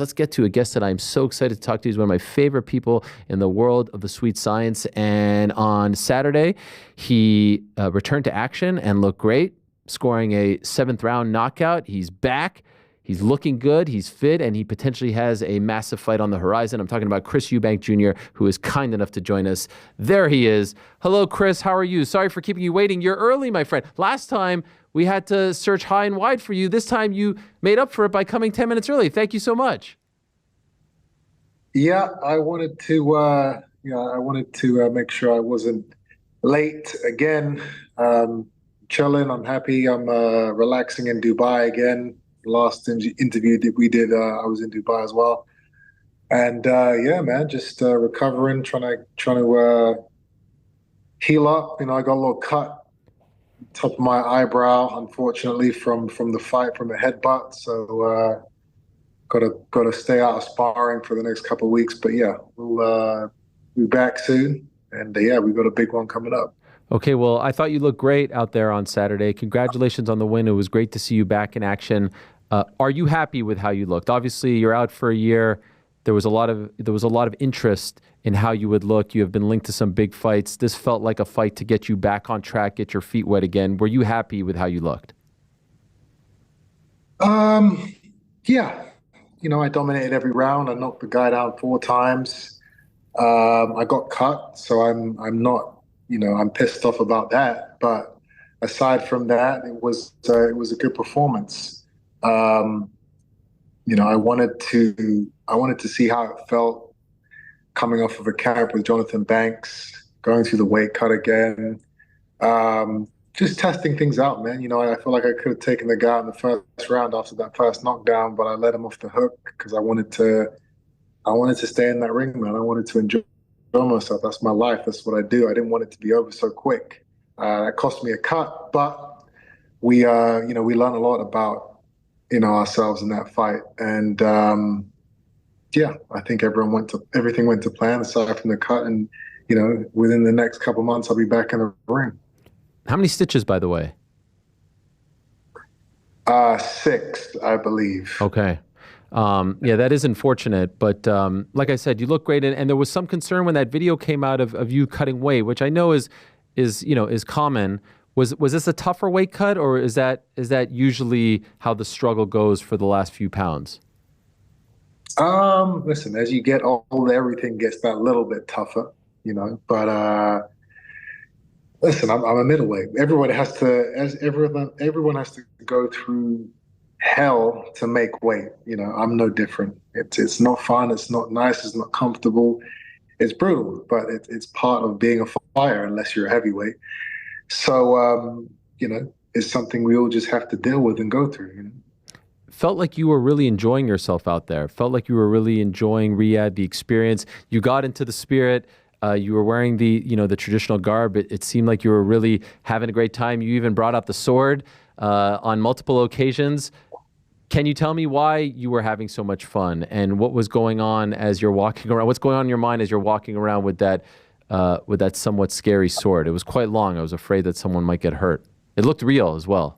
Let's get to a guest that I'm so excited to talk to. He's one of my favorite people in the world of the sweet science. And on Saturday, he returned to action and looked great, scoring a 7th-round knockout. He's back. He's looking good. He's fit, and he potentially has a massive fight on the horizon. I'm talking about Chris Eubank Jr., who is kind enough to join us. There he is. Hello, Chris. How are you? Sorry for keeping you waiting. You're early, my friend. Last time, we had to search high and wide for you. This time you made up for it by coming 10 minutes early. Thank you so much. Yeah, I wanted to make sure I wasn't late again. Chilling. I'm happy. I'm relaxing in Dubai again. Last interview that we did, I was in Dubai as well. And yeah, man, just recovering, trying to heal up. I got a little cut top of my eyebrow, unfortunately, from the fight, from a headbutt. So gotta stay out of sparring for the next couple of weeks. But yeah, we'll be back soon. And yeah, we've got a big one coming up. Okay, well, I thought you looked great out there on Saturday. Congratulations on the win. It was great to see you back in action. Are you happy with how you looked? Obviously, you're out for a year. There was a lot of interest in how you would look. You have been linked to some big fights. This felt like a fight to get you back on track, get your feet wet again. Were you happy with how you looked? Yeah. I dominated every round. I knocked the guy down 4 times. I got cut, so I'm not, I'm pissed off about that. But aside from that, it was a good performance. I wanted to see how it felt coming off of a camp with Jonathan Banks, going through the weight cut again. Just testing things out, man. I feel like I could have taken the guy in the first round after that first knockdown, but I let him off the hook because I wanted to stay in that ring, man. I wanted to enjoy myself. That's my life. That's what I do. I didn't want it to be over so quick. It cost me a cut, but we learned a lot about ourselves in that fight. And yeah, I think everything went to plan aside from the cut. And within the next couple of months, I'll be back in the ring. How many stitches, by the way? 6, I believe. Okay. Yeah, that is unfortunate. But like I said, you look great. And there was some concern when that video came out of you cutting weight, which I know is common. Was this a tougher weight cut, or is that usually how the struggle goes for the last few pounds? Listen, as you get older, everything gets that little bit tougher, But listen, I'm a middleweight. Everyone has to go through hell to make weight. I'm no different. It's not fun. It's not nice. It's not comfortable. It's brutal, but it's part of being a fighter unless you're a heavyweight. So, it's something we all just have to deal with and go through. Felt like you were really enjoying yourself out there. Felt like you were really enjoying Riyadh, the experience. You got into the spirit. You were wearing the traditional garb. It seemed like you were really having a great time. You even brought out the sword on multiple occasions. Can you tell me why you were having so much fun and what was going on as you're walking around? What's going on in your mind as you're walking around with that somewhat scary sword? It was quite long. I was afraid that someone might get hurt. It looked real as well.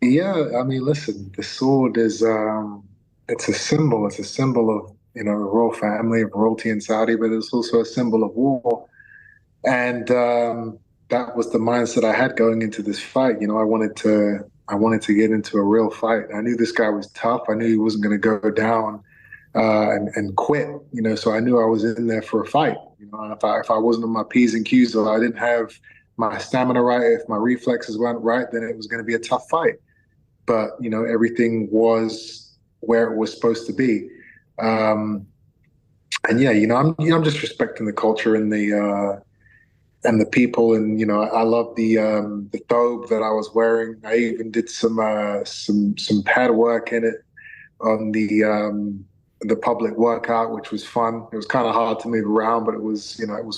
Yeah, I mean, listen, the sword is it's a symbol. It's a symbol of the royal family, of royalty in Saudi, but it's also a symbol of war. And that was the mindset I had going into this fight. I wanted to get into a real fight. I knew this guy was tough. I knew he wasn't going to go down and quit. So I knew I was in there for a fight. If I wasn't on my P's and Q's, or I didn't have my stamina right, if my reflexes weren't right, then it was going to be a tough fight. But everything was where it was supposed to be. And yeah, I'm just respecting the culture and the people, and I love the thobe that I was wearing. I even did some pad work in it on the public workout, which was fun. It was kind of hard to move around, but it was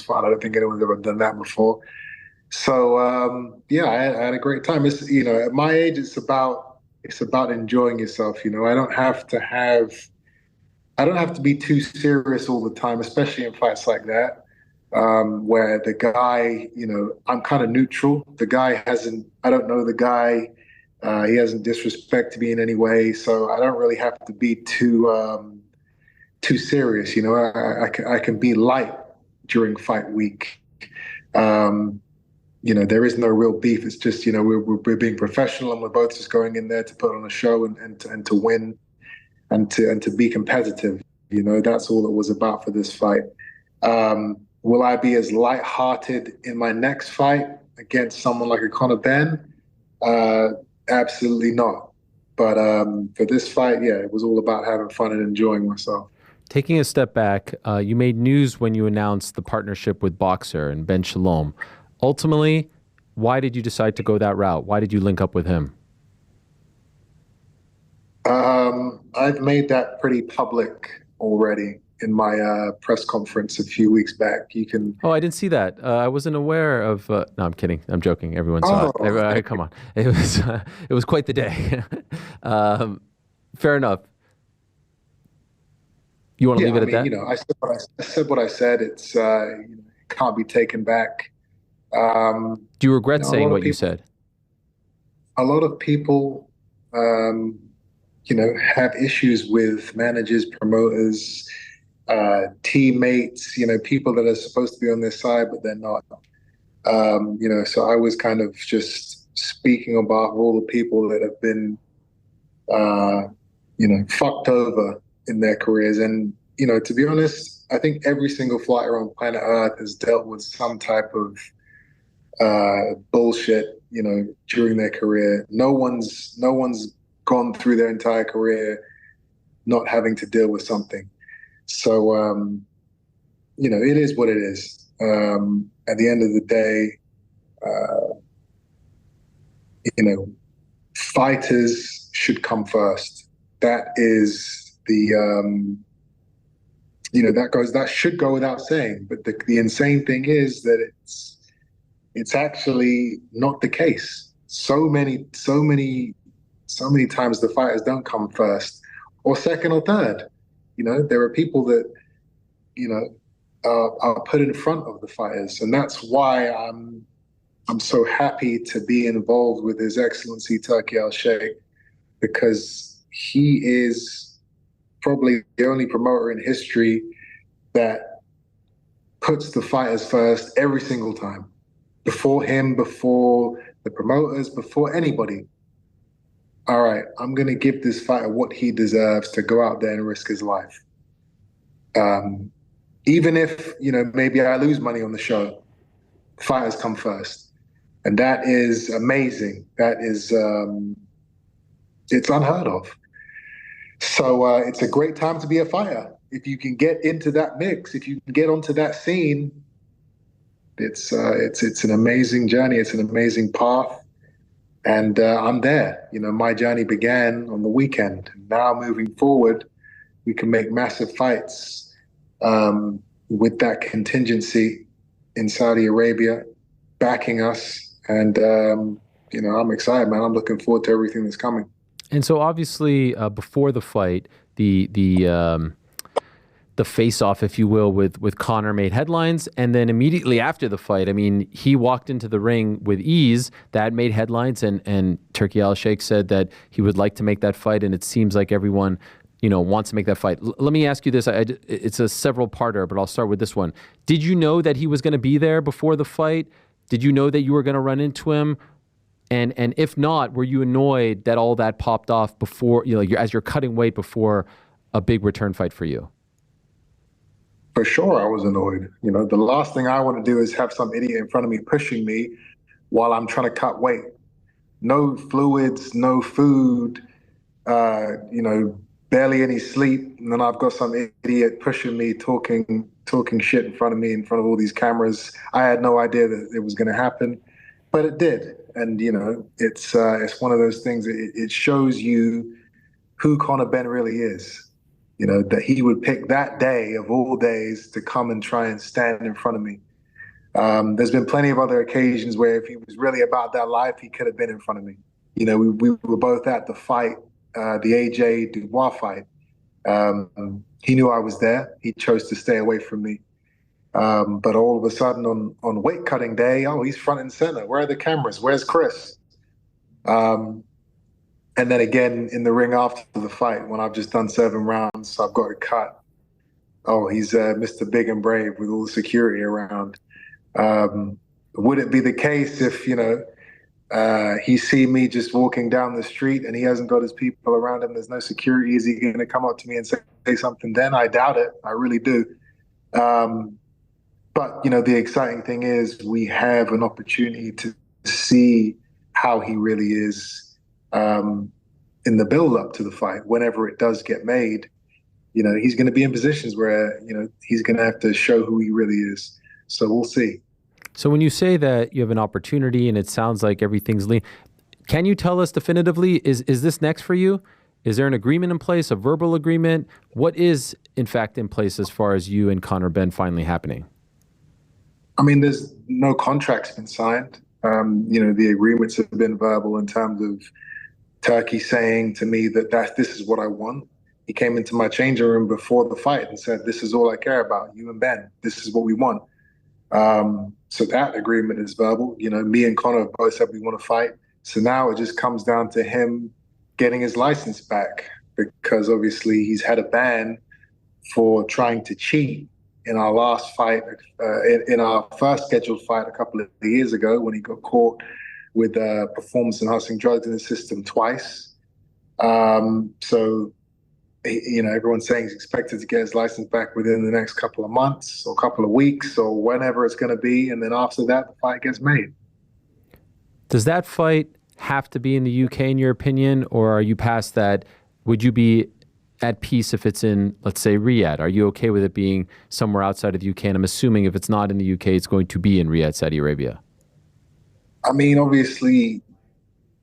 fun. I don't think anyone's ever done that before. So yeah, I had a great time. It's at my age, it's about enjoying yourself. I don't have to be too serious all the time, especially in fights like that, where the guy, I'm kind of neutral. The guy I don't know the guy. He hasn't disrespected me in any way, so I don't really have to be too serious. You know, I can be light during fight week. You know, there is no real beef. It's just, you know, we're being professional, and we're both just going in there to put on a show and to win and to be competitive. You know, that's all it was about for this fight. Will I be as lighthearted in my next fight against someone like a Conor Benn? Absolutely not. But for this fight, yeah, it was all about having fun and enjoying myself. Taking a step back, you made news when you announced the partnership with Boxer and Ben Shalom. Ultimately, why did you decide to go that route? Why did you link up with him? I've made that pretty public already in my press conference a few weeks back. You can. Oh, I didn't see that. I wasn't aware of. No, I'm kidding. I'm joking. Everyone saw it. Come on. It was quite the day. Fair enough. You want to leave it at that? You know, I said what I said. It's you know, it can't be taken back. Do you regret saying what you said? A lot of people, you know, have issues with managers, promoters, teammates, you know, people that are supposed to be on their side, but they're not. You know, so I was kind of just speaking about all the people that have been, you know, fucked over in their careers. And, you know, to be honest, I think every single fighter on planet Earth has dealt with some type of bullshit, you know, during their career. No one's gone through their entire career not having to deal with something. So, you know, it is what it is. At the end of the day, you know, fighters should come first. That is the, you know, that should go without saying. But the insane thing is that it's actually not the case. So many times the fighters don't come first or second or third. You know, there are people that, you know, are put in front of the fighters. And that's why I'm so happy to be involved with His Excellency Turki Al-Sheikh, because he is probably the only promoter in history that puts the fighters first every single time. Before him, before the promoters, before anybody. All right, I'm going to give this fighter what he deserves to go out there and risk his life. Even if, you know, maybe I lose money on the show, fighters come first. And that is amazing. That is, it's unheard of. So it's a great time to be a fighter. If you can get into that mix, if you can get onto that scene, it's an amazing journey. It's an amazing path. And I'm there. You know, my journey began on the weekend. Now moving forward, we can make massive fights with that contingency in Saudi Arabia backing us. And, you know, I'm excited, man. I'm looking forward to everything that's coming. And so obviously before the fight, the face-off, if you will, with Conor made headlines, and then immediately after the fight, I mean, he walked into the ring with ease. That made headlines, and Turki Al-Sheikh said that he would like to make that fight, and it seems like everyone, you know, wants to make that fight. Let me ask you this. It's a several-parter, but I'll start with this one. Did you know that he was going to be there before the fight? Did you know that you were going to run into him? And if not, were you annoyed that all that popped off before, you know, as you're cutting weight before a big return fight for you? For sure, I was annoyed. You know, the last thing I want to do is have some idiot in front of me pushing me while I'm trying to cut weight. No fluids, no food, you know, barely any sleep. And then I've got some idiot pushing me, talking shit in front of me, in front of all these cameras. I had no idea that it was going to happen, but it did. And, you know, it's one of those things. It shows you who Conor Benn really is. You know, that he would pick that day of all days to come and try and stand in front of me. There's been plenty of other occasions where if he was really about that life, he could have been in front of me. You know, we were both at the fight, the AJ Dubois fight. He knew I was there. He chose to stay away from me. But all of a sudden on weight cutting day, oh, he's front and center. Where are the cameras? Where's Chris? And then again in the ring after the fight, when I've just done 7 rounds, so I've got a cut. Oh, he's Mr. Big and Brave with all the security around. Would it be the case if, he see me just walking down the street and he hasn't got his people around him, there's no security, is he going to come up to me and say something then? I doubt it. I really do. But, the exciting thing is we have an opportunity to see how he really is in the build-up to the fight. Whenever it does get made, he's going to be in positions where, he's going to have to show who he really is. So we'll see. So when you say that you have an opportunity and it sounds like everything's lean, can you tell us definitively, is this next for you? Is there an agreement in place, a verbal agreement? What is, in fact, in place as far as you and Conor Benn finally happening? I mean, there's no contract's been signed. The agreements have been verbal in terms of Turkey saying to me that this is what I want. He came into my changing room before the fight and said, "This is all I care about, you and Ben. This is what we want." So that agreement is verbal. Me and Conor both said we want to fight. So now it just comes down to him getting his license back, because obviously he's had a ban for trying to cheat in our last fight, in our first scheduled fight a couple of years ago, when he got caught with performance-enhancing drugs in the system twice. So everyone's saying he's expected to get his license back within the next couple of months or couple of weeks or whenever it's going to be. And then after that, the fight gets made. Does that fight have to be in the UK, in your opinion, or are you past that? Would you be at peace if it's in, let's say, Riyadh? Are you okay with it being somewhere outside of the UK? And I'm assuming if it's not in the UK, it's going to be in Riyadh, Saudi Arabia. I mean, obviously,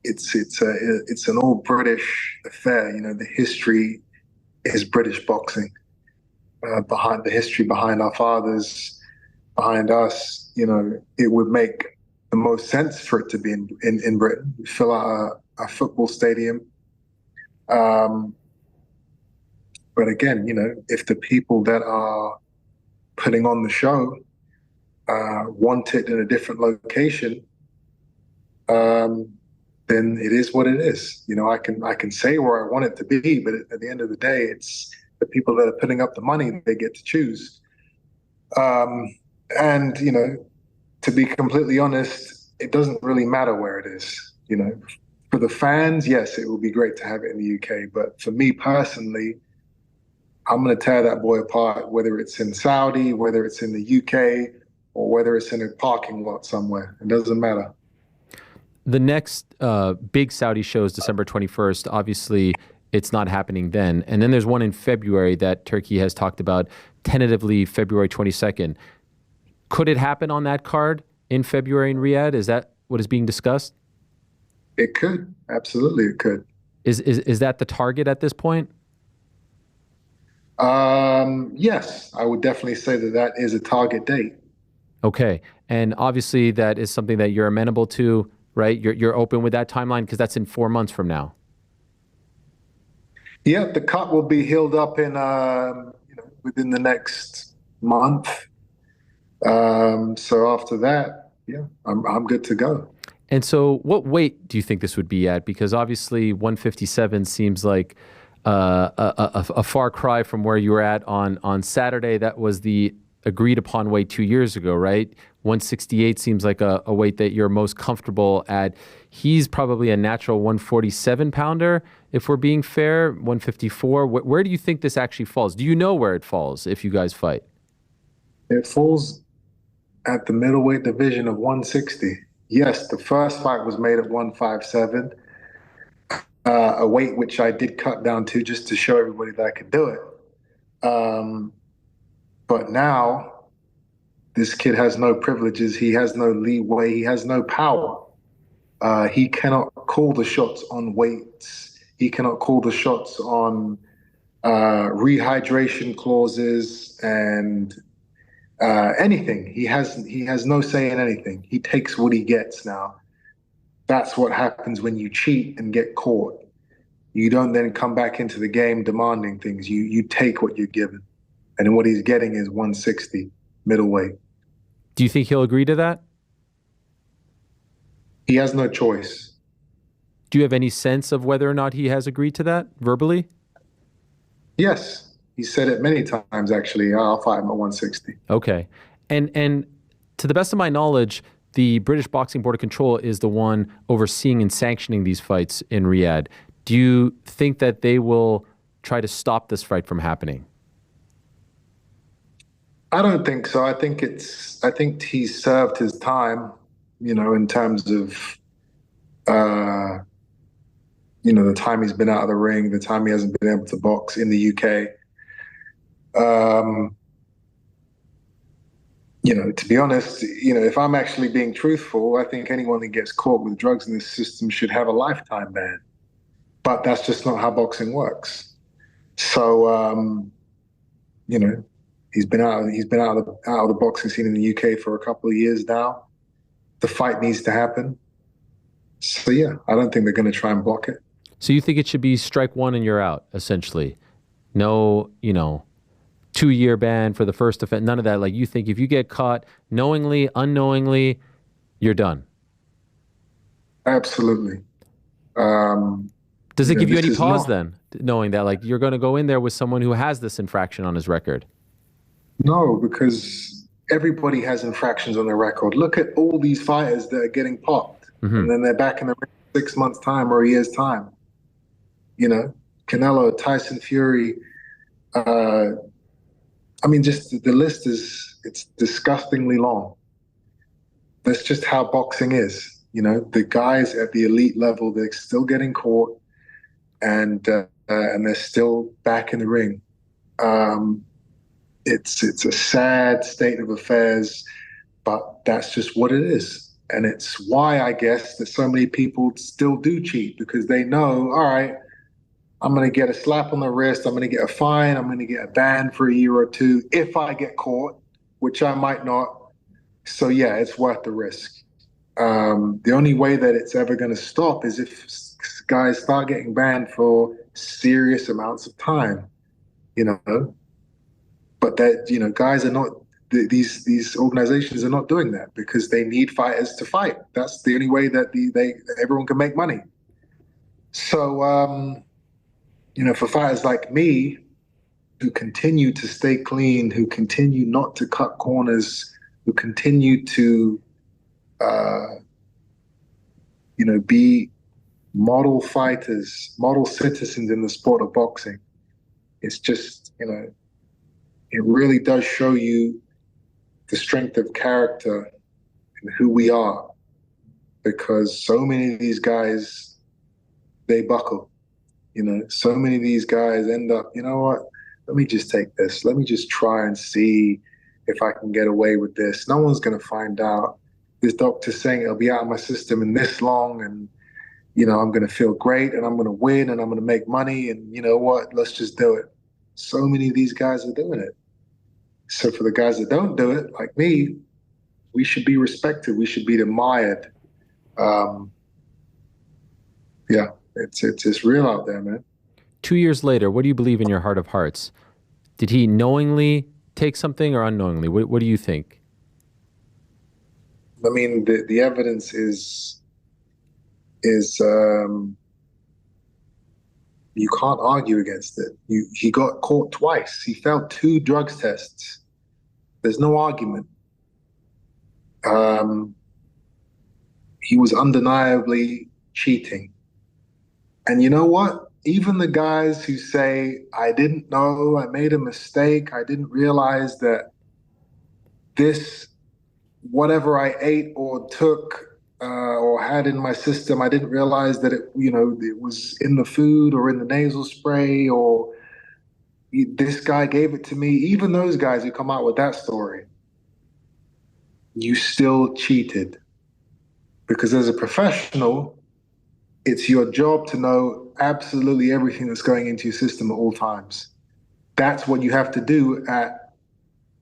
it's an all British affair. The history is British boxing. Behind the history, behind our fathers, behind us, it would make the most sense for it to be in Britain. We fill out a football stadium. But again, if the people that are putting on the show want it in a different location, then it is what it is. I can say where I want it to be, but at the end of the day, it's the people that are putting up the money, they get to choose. And, to be completely honest, it doesn't really matter where it is. For the fans, yes, it would be great to have it in the UK. But for me personally, I'm going to tear that boy apart, whether it's in Saudi, whether it's in the UK, or whether it's in a parking lot somewhere. It doesn't matter. The next big Saudi show is December 21st. Obviously, it's not happening then. And then there's one in February that Turkey has talked about, tentatively February 22nd. Could it happen on that card in February in Riyadh? Is that what is being discussed? It could. Absolutely, it could. Is that the target at this point? Yes, I would definitely say that is a target date. Okay. And obviously that is something that you're amenable to, right? You're open with that timeline because that's in 4 months from now. Yeah, the cut will be healed up in within the next month. So after that, yeah, I'm good to go. And so what weight do you think this would be at? Because obviously 157 seems like a far cry from where you were at on Saturday. That was the agreed upon weight 2 years ago, right? 168 seems like a weight that you're most comfortable at. He's probably a natural 147 pounder, if we're being fair, 154. Where do you think this actually falls? Do you know where it falls if you guys fight? It falls at the middleweight division of 160. Yes, the first fight was made at 157, a weight which I did cut down to just to show everybody that I could do it. But now, this kid has no privileges. He has no leeway. He has no power. He cannot call the shots on weights. He cannot call the shots on rehydration clauses and anything. He has no say in anything. He takes what he gets now. That's what happens when you cheat and get caught. You don't then come back into the game demanding things. You take what you're given. And what he's getting is 160 middleweight. Do you think he'll agree to that? He has no choice. Do you have any sense of whether or not he has agreed to that verbally? Yes, he said it many times, actually. I'll fight him at 160. Okay. And to the best of my knowledge, the British Boxing Board of Control is the one overseeing and sanctioning these fights in Riyadh. Do you think that they will try to stop this fight from happening? I don't think so. I think he's served his time, in terms of, the time he's been out of the ring, the time he hasn't been able to box in the UK. To be honest, if I'm actually being truthful, I think anyone that gets caught with drugs in this system should have a lifetime ban. But that's just not how boxing works. So, he's been out of the boxing scene in the UK for a couple of years now. The fight needs to happen. So yeah, I don't think they're going to try and block it. So you think it should be strike one and you're out, essentially? No, 2-year ban for the first offense, none of that. Like, you think if you get caught knowingly, unknowingly, you're done? Absolutely. Does it give you any pause then, knowing that, like, you're going to go in there with someone who has this infraction on his record? No, because everybody has infractions on their record. Look at all these fighters that are getting popped, and then they're back in the ring in 6 months' time or a year's time. Canelo, Tyson Fury. Just the list it's disgustingly long. That's just how boxing is. The guys at the elite level, they're still getting caught, and they're still back in the ring. It's a sad state of affairs, but that's just what it is. And it's why I guess that so many people still do cheat, because they know, all right, I'm going to get a slap on the wrist, I'm going to get a fine, I'm going to get a ban for a year or two if I get caught, which I might not. So yeah, it's worth the risk. The only way that it's ever going to stop is if guys start getting banned for serious amounts of time, But that, guys are not, these organizations are not doing that because they need fighters to fight. That's the only way that everyone can make money. So, for fighters like me, who continue to stay clean, who continue not to cut corners, who continue to, be model fighters, model citizens in the sport of boxing, it's just, it really does show you the strength of character and who we are, because so many of these guys, they buckle. So many of these guys end up, you know what, let me just take this. Let me just try and see if I can get away with this. No one's going to find out. This doctor's saying it'll be out of my system in this long, and, I'm going to feel great, and I'm going to win, and I'm going to make money, and you know what, let's just do it. So many of these guys are doing it. So for the guys that don't do it, like me, we should be respected. We should be admired. It's real out there, man. 2 years later, what do you believe in your heart of hearts? Did he knowingly take something or unknowingly? What do you think? I mean, the evidence is you can't argue against it. He got caught twice. He failed 2 drugs tests. There's no argument. He was undeniably cheating. And you know what? Even the guys who say, I didn't know, I made a mistake, I didn't realize that this, whatever I ate or took or had in my system, I didn't realize that it was in the food or in the nasal spray, or this guy gave it to me. Even those guys who come out with that story, you still cheated. Because as a professional, it's your job to know absolutely everything that's going into your system at all times. That's what you have to do at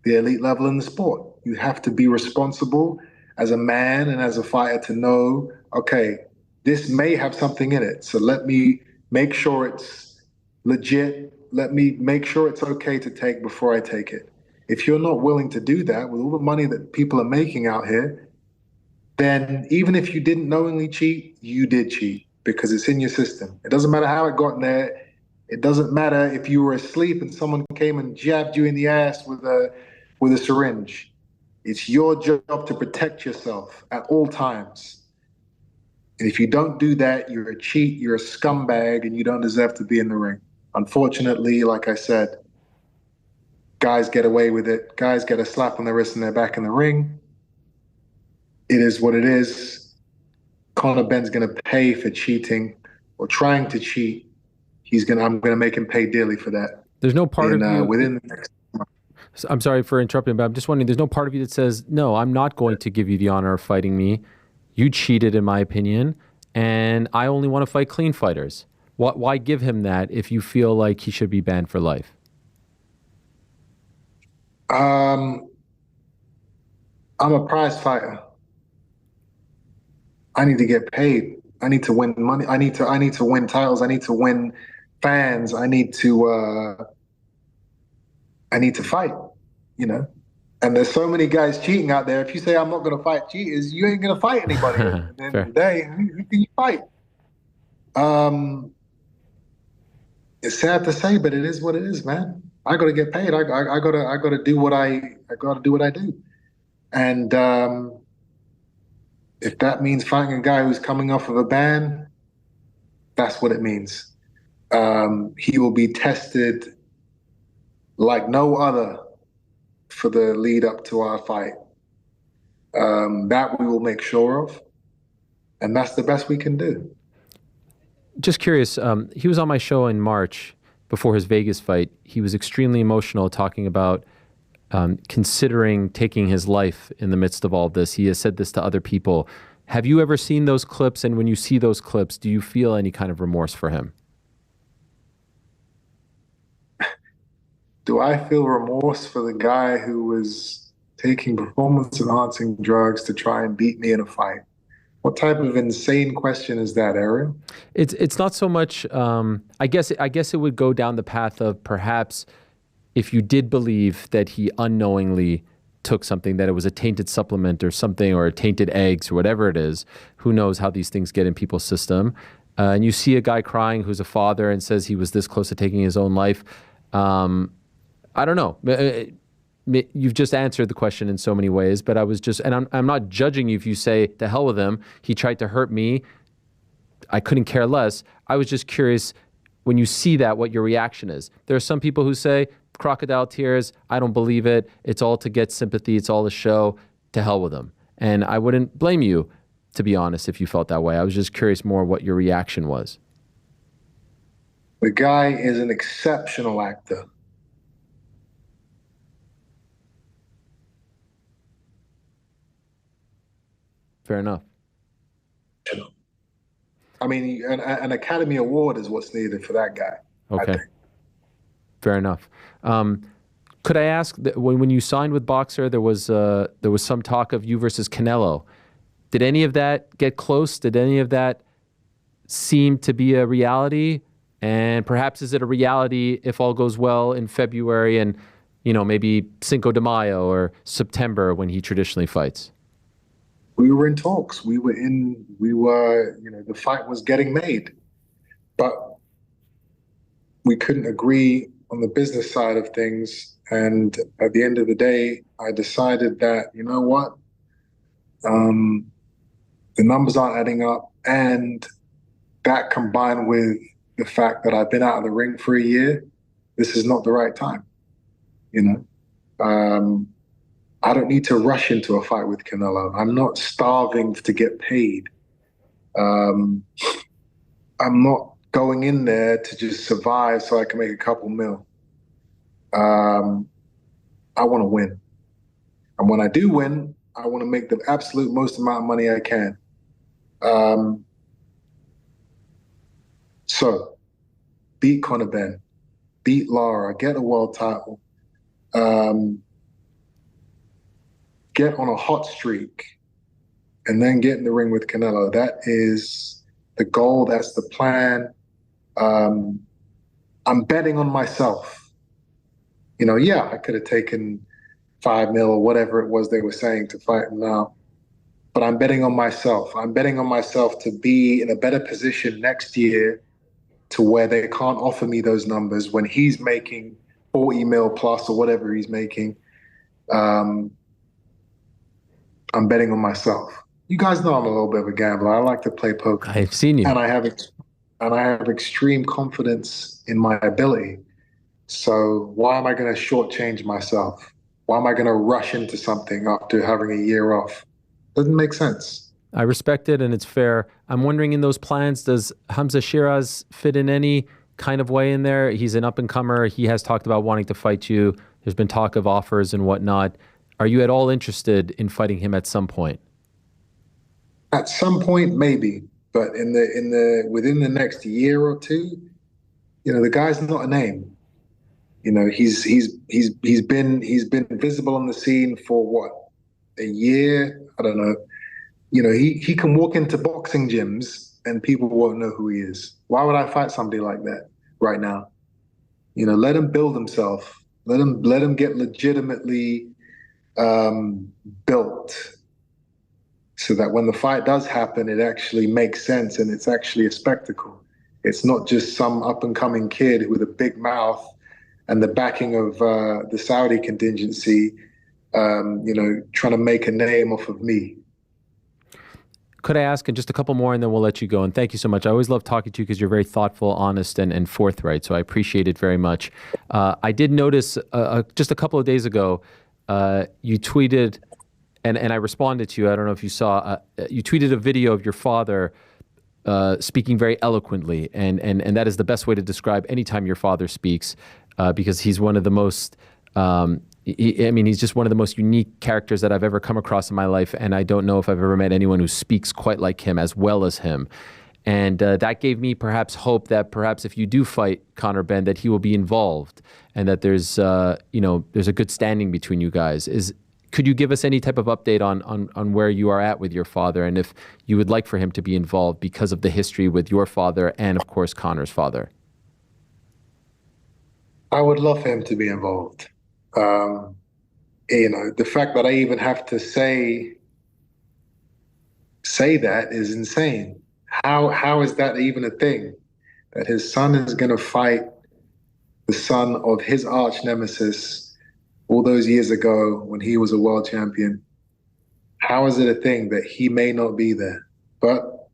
the elite level in the sport. You have to be responsible as a man and as a fighter to know, okay, this may have something in it. So let me make sure it's legit. Let me make sure it's okay to take before I take it. If you're not willing to do that with all the money that people are making out here, then even if you didn't knowingly cheat, you did cheat, because it's in your system. It doesn't matter how it got in there. It doesn't matter if you were asleep and someone came and jabbed you in the ass with a syringe. It's your job to protect yourself at all times. And if you don't do that, you're a cheat, you're a scumbag, and you don't deserve to be in the ring. Unfortunately, like I said, guys get away with it. Guys get a slap on the wrist and they're back in the ring. It is what it is. Conor Benn's going to pay for cheating or trying to cheat. I'm going to make him pay dearly for that. There's no part of you within the next month. I'm sorry for interrupting, but I'm just wondering, there's no part of you that says, no, I'm not going to give you the honor of fighting me. You cheated, in my opinion, and I only want to fight clean fighters. Why give him that if you feel like he should be banned for life? I'm a prize fighter. I need to get paid. I need to win money. I need to win titles. I need to win fans. I need to fight, And there's so many guys cheating out there. If you say I'm not going to fight cheaters, you ain't going to fight anybody. At the end of the day, who can you fight? It's sad to say, but it is what it is, man. I got to get paid. I got to do what I do. And if that means fighting a guy who's coming off of a ban, that's what it means. He will be tested like no other for the lead up to our fight. That we will make sure of, and that's the best we can do. Just curious, he was on my show in March before his Vegas fight. He was extremely emotional, talking about considering taking his life in the midst of all this. He has said this to other people. Have you ever seen those clips? And when you see those clips, do you feel any kind of remorse for him? Do I feel remorse for the guy who was taking performance-enhancing drugs to try and beat me in a fight? What type of insane question is that, Ariel? It's not so much. I guess it would go down the path of, perhaps, if you did believe that he unknowingly took something, that it was a tainted supplement or something, or tainted eggs or whatever it is. Who knows how these things get in people's system? And you see a guy crying who's a father and says he was this close to taking his own life. I don't know. You've just answered the question in so many ways, but I was just, and I'm not judging you if you say, to hell with him, he tried to hurt me, I couldn't care less. I was just curious, when you see that, what your reaction is. There are some people who say, crocodile tears, I don't believe it, it's all to get sympathy, it's all a show, to hell with him. And I wouldn't blame you, to be honest, if you felt that way. I was just curious more what your reaction was. The guy is an exceptional actor. Fair enough. I mean, an Academy Award is what's needed for that guy. Okay. Fair enough. Could I ask, when you signed with Boxer, there was some talk of you versus Canelo. Did any of that get close? Did any of that seem to be a reality? And perhaps is it a reality if all goes well in February and, maybe Cinco de Mayo or September when he traditionally fights? We were in talks. The fight was getting made, but we couldn't agree on the business side of things. And at the end of the day, I decided that, you know what? The numbers aren't adding up. And that, combined with the fact that I've been out of the ring for a year, this is not the right time. I don't need to rush into a fight with Canelo. I'm not starving to get paid. I'm not going in there to just survive so I can make a couple mil. I want to win. And when I do win, I want to make the absolute most amount of money I can. So, beat Conor Benn, beat Lara, get a world title, get on a hot streak, and then get in the ring with Canelo. That is the goal. That's the plan. I'm betting on myself. I could have taken 5 mil or whatever it was they were saying to fight him now. but I'm betting on myself. I'm betting on myself to be in a better position next year to where they can't offer me those numbers when he's making 40 mil plus or whatever he's making. I'm betting on myself. You guys know I'm a little bit of a gambler. I like to play poker. I've seen you. And I have extreme confidence in my ability. So why am I going to shortchange myself? Why am I going to rush into something after having a year off? Doesn't make sense. I respect it, and it's fair. I'm wondering, in those plans, does Hamza Shiraz fit in any kind of way in there? He's an up-and-comer. He has talked about wanting to fight you. There's been talk of offers and whatnot. Are you at all interested in fighting him at some point? At some point, maybe, but within the next year or two, the guy's not a name. He's been visible on the scene for what, a year? I don't know. He can walk into boxing gyms and people won't know who he is. Why would I fight somebody like that right now? Let him build himself. Let him get legitimately built, so that when the fight does happen, it actually makes sense and it's actually a spectacle. It's not just some up-and-coming kid with a big mouth and the backing of the Saudi contingency, trying to make a name off of me. Could I ask, and just a couple more, and then we'll let you go? And thank you so much. I always love talking to you because you're very thoughtful, honest, and forthright. So I appreciate it very much. I did notice just a couple of days ago, you tweeted, and I responded to you. I don't know if you saw. You tweeted a video of your father speaking very eloquently, and that is the best way to describe any time your father speaks, because he's one of the most. He's just one of the most unique characters that I've ever come across in my life, and I don't know if I've ever met anyone who speaks quite like him, as well as him. And that gave me perhaps hope that perhaps if you do fight Conor Benn, that he will be involved, and that there's a good standing between you guys. Could you give us any type of update on where you are at with your father, and if you would like for him to be involved because of the history with your father and, of course, Conor's father? I would love for him to be involved. The fact that I even have to say that is insane. How is that even a thing? That his son is going to fight the son of his arch nemesis all those years ago when he was a world champion. How is it a thing that he may not be there? But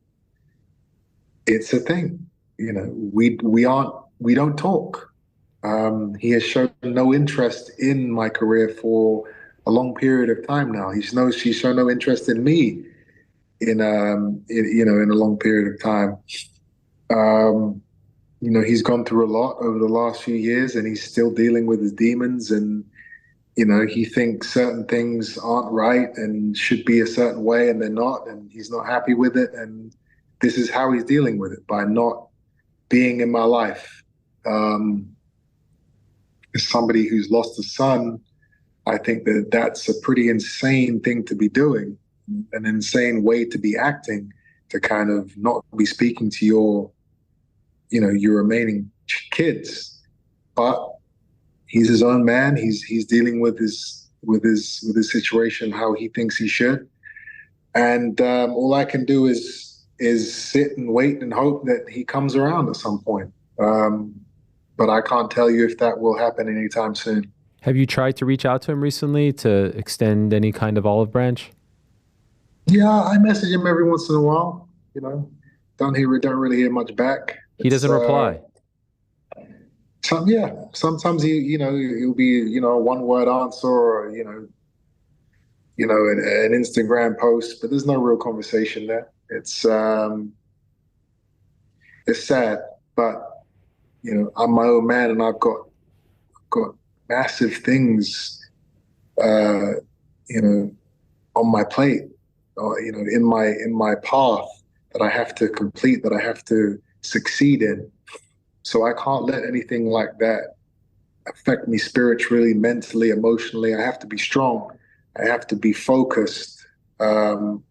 it's a thing. We don't talk. He has shown no interest in my career for a long period of time now. He's shown no interest in me in a long period of time. He's gone through a lot over the last few years, and he's still dealing with his demons. And he thinks certain things aren't right and should be a certain way, and they're not, and he's not happy with it. And this is how he's dealing with it, by not being in my life. As somebody who's lost a son, I think that that's a pretty insane thing to be doing, an insane way to be acting, to kind of not be speaking to your remaining kids. But he's his own man. He's dealing with his situation how he thinks he should, and all I can do is sit and wait and hope that he comes around at some point. But I can't tell you if that will happen anytime soon. Have you tried to reach out to him recently to extend any kind of olive branch? Yeah, I message him every once in a while. Don't really hear much back. He doesn't reply. Sometimes he'll be a one-word answer, or an Instagram post, but there's no real conversation there. It's sad, but I'm my own man, and I've got massive things, on my plate, in my path that I have to complete, that I have to succeed in. So I can't let anything like that affect me spiritually, mentally, emotionally. I have to be strong. I have to be focused. Once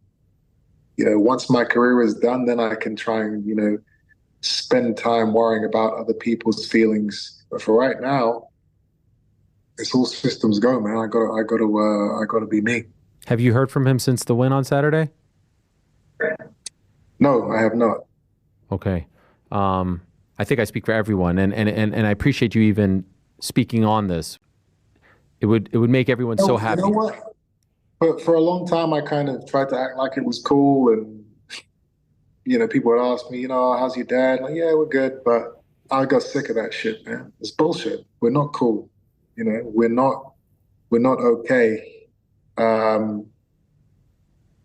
my career is done, then I can try and, spend time worrying about other people's feelings. But for right now, it's all systems go, man. I gotta be me. Have you heard from him since the win on Saturday? No, I have not. Okay. I think I speak for everyone, and I appreciate you even speaking on this. It would make everyone so You know happy. what? But for a long time, I kind of tried to act like it was cool, and people would ask me, how's your dad? Like, yeah, we're good. But I got sick of that shit, man. It's bullshit. We're not cool. We're not okay. Um,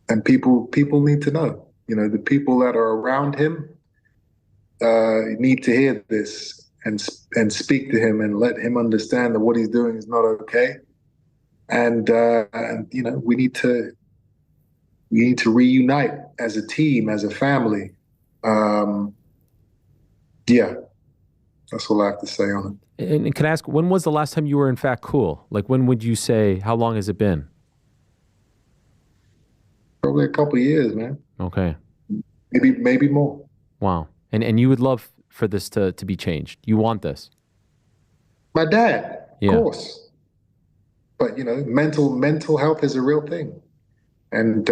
and people need to know. The people that are around him need to hear this and speak to him and let him understand that what he's doing is not okay. And we need to reunite as a team, as a family. Um, yeah, that's all I have to say on it. And can I ask, when was the last time you were in fact cool? Like, when would you say, how long has it been? Probably a couple of years, man. Okay. Maybe more. Wow. And you would love for this to be changed. You want this. My dad, of Yeah. course. But mental health is a real thing, and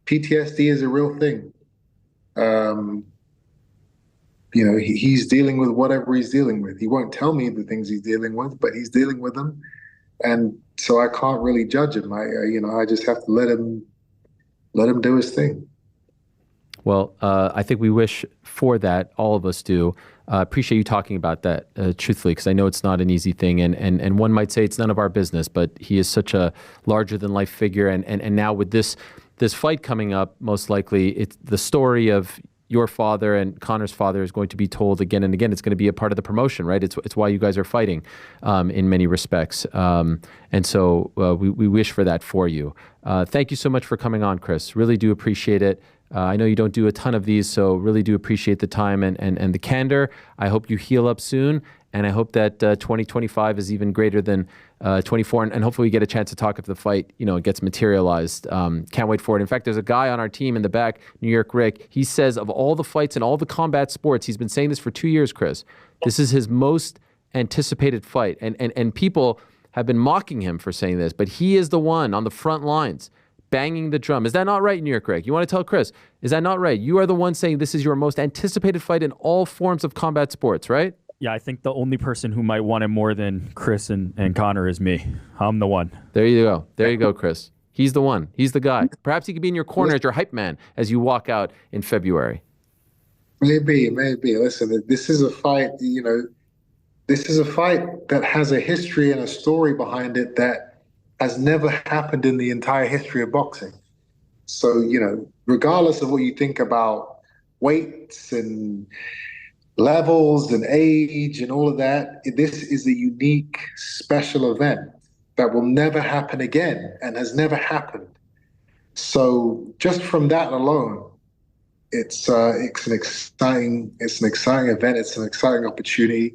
PTSD is a real thing. Um, he's dealing with whatever he's dealing with. He won't tell me the things he's dealing with, but he's dealing with them, and so I can't really judge him. I just have to let him do his thing. Well, I think we wish for that. All of us do. Appreciate you talking about that, truthfully, because I know it's not an easy thing. And one might say it's none of our business, but he is such a larger than life figure. And now with this fight coming up, most likely it's the story of your father and Conor's father is going to be told again and again. It's going to be a part of the promotion, right? It's why you guys are fighting in many respects. And so we wish for that for you. Thank you so much for coming on, Chris. Really do appreciate it. I know you don't do a ton of these, so really do appreciate the time and the candor. I hope you heal up soon, and I hope that 2025 is even greater than 24, and hopefully we get a chance to talk if the fight, gets materialized. Can't wait for it. In fact, there's a guy on our team in the back, New York Rick. He says of all the fights in all the combat sports, he's been saying this for 2 years, Chris, this is his most anticipated fight. And people have been mocking him for saying this, but he is the one on the front lines banging the drum. Is that not right, New York Rick? You want to tell Chris, is that not right? You are the one saying this is your most anticipated fight in all forms of combat sports, right? Yeah, I think the only person who might want it more than Chris and Conor is me. I'm the one. There you go. There you go, Chris. He's the one. He's the guy. Perhaps he could be in your corner as your hype man as you walk out in February. Maybe. Listen, this is a fight, this is a fight that has a history and a story behind it that has never happened in the entire history of boxing. So, regardless of what you think about weights and levels and age and all of that, this is a unique, special event that will never happen again and has never happened. So just from that alone, it's an exciting event. It's an exciting opportunity,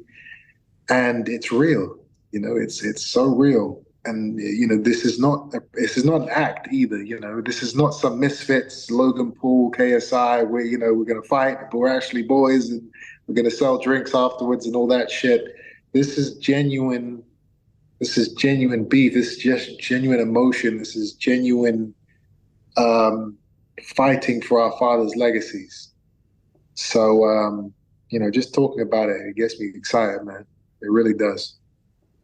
and it's real. It's so real. And this is not an act either. This is not some misfits, Logan Paul, KSI, where we're gonna fight, but we're actually boys and we're gonna sell drinks afterwards and all that shit. This is genuine. This is genuine beef. This is just genuine emotion. This is genuine fighting for our father's legacies. So just talking about it gets me excited, man. It really does.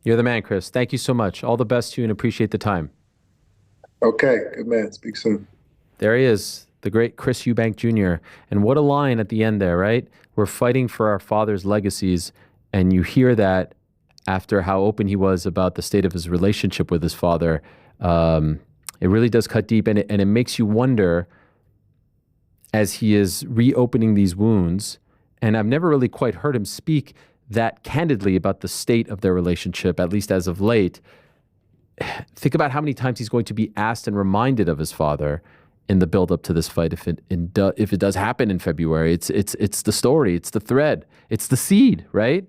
You're the man, Chris. Thank you so much. All the best to you and appreciate the time. Okay, good man. Speak soon. There he is, the great Chris Eubank Jr. And what a line at the end there, right? We're fighting for our father's legacies. And you hear that after how open he was about the state of his relationship with his father. It really does cut deep. And it makes you wonder, as he is reopening these wounds, and I've never really quite heard him speak that candidly about the state of their relationship, at least as of late. Think about how many times he's going to be asked and reminded of his father in the build-up to this fight. If it does happen in February, it's the story, it's the thread, it's the seed, right?